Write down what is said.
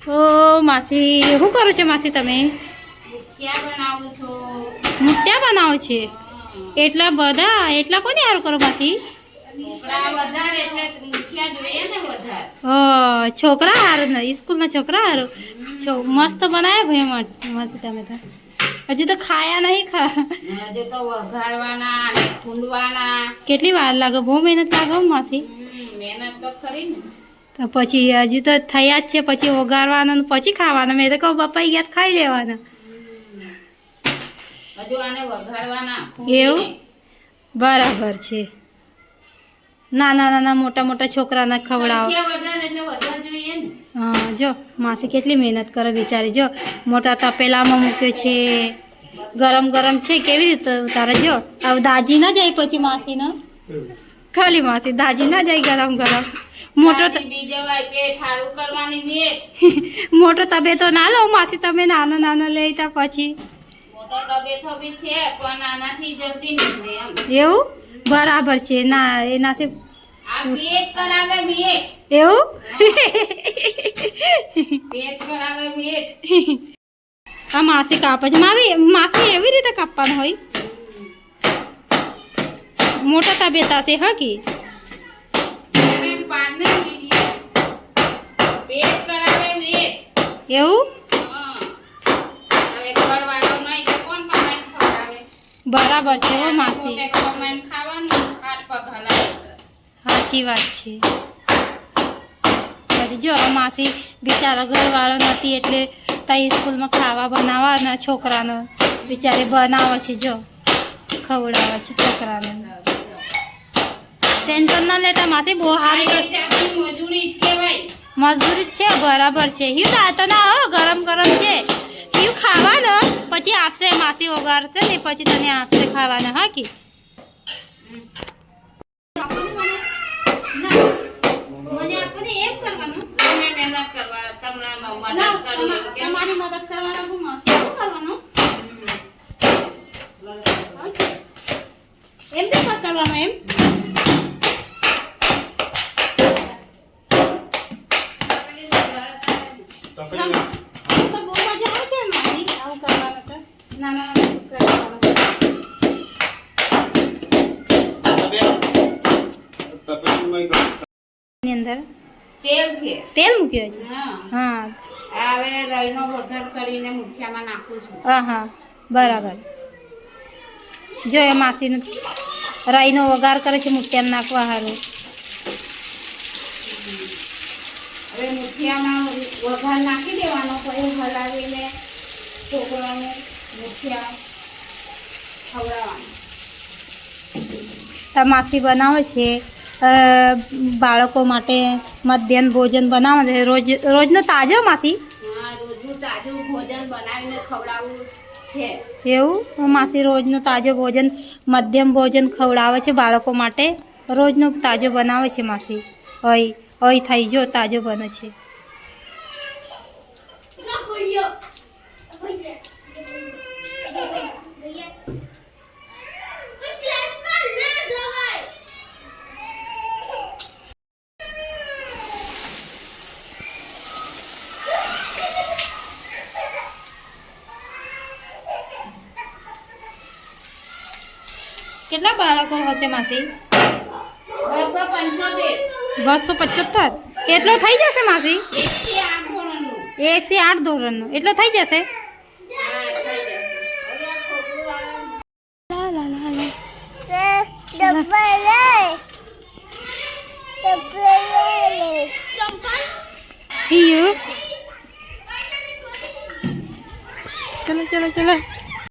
ઓ માસી શું કરો છો માસી તમે? મુઠિયા બનાવો છે? એટલા બધા એટલા કોને હારું કરો માસી? છોકરા હારું ને સ્કૂલના છોકરા હારું મસ્ત બનાવ્યા ભાઈ મસ્ત તમે તો હજી તો ખાયા નહીં હજી તો વઘારવાના અને કુંડવાના કેટલી વાર લાગે બહુ મહેનત લાગે માસી મહેનત તો ખરી ને તો પછી હજી તો થયા જ છે પછી વઘારવાના પછી ખાવાના મેં તો કહું પપ્પા ગયા ખાઈ લેવાના હજુ આને વઘારવાના એવું બરાબર છે નાના નાના મોટા મોટા છોકરાને ખવડાવો હા જો માસી કેટલી મહેનત કરે બિચારી જો મોટા તપેલામાં મૂક્યો છે ગરમ ગરમ છે કેવી રીતે ઉતારે જો હવે દાજી ના જાય પછી માસીને ખાલી માસી દાજી ના જાય ગરમ ગરમ મોટો તબેતો ના લો માસી તમે નાનો નાનો લેતા પછી એવું બરાબર છે ના એનાથી એવું આ માસી કાપે છે માસી એવી રીતે કાપવાનું હોય મોટા તબેતા છે હા કે એવું બરાબર છે હો માસી સાચી વાત છે પછી જો માસી બિચારા ઘરવાળો નથી એટલે ત્યાં સ્કૂલમાં ખાવા બનાવવાના છોકરાને બિચારે બનાવે છે જો ખવડાવે છે છોકરાને ટેન્શન ના લેતા માસી બહુ સારી મજૂરી જ છે બરાબર છે હિયું તો ના હો ગરમ ગરમ છે હિયું ખાવાનો પછી આપશે માસી વગાડશે ને પછી તને આપશે ખાવાના હા કે મને આપણને એમ કરવાનું તમારી મદદ કરવાના હું માસી શું કરવાનું એમ તો કરવાનું એમ અંદર તેલ મૂક્યો છે હા હવે રાઈનો વઘાર કરીને મુઠિયામાં નાખું છું હા હા બરાબર જો એ માસીને રાઈનો વઘાર કરે છે મુઠિયામાં નાખવા સારું હવે મુઠિયામાં વઘાર નાખી દેવાનો પછી હલાવીને છોકરાને મુઠિયા ખવડાવવાનું માસી બનાવે છે બાળકો માટે મધ્યાહન ભોજન બનાવે છે રોજનો તાજો માસી રોજનું તાજું ભોજન બનાવીને ખવડાવવું છે એવું માસી રોજનું તાજું ભોજન મધ્યમ ભોજન ખવડાવે છે બાળકો માટે રોજનું તાજો બનાવે છે માસી ઓય થઈ જો તાજો બને છે કેટલા બાળકો હશે માસી 275 એટલો થઈ જશે માસી 1 થી 8 ધોરણનો એટલો થઈ જશે ચલો ચલો ચલો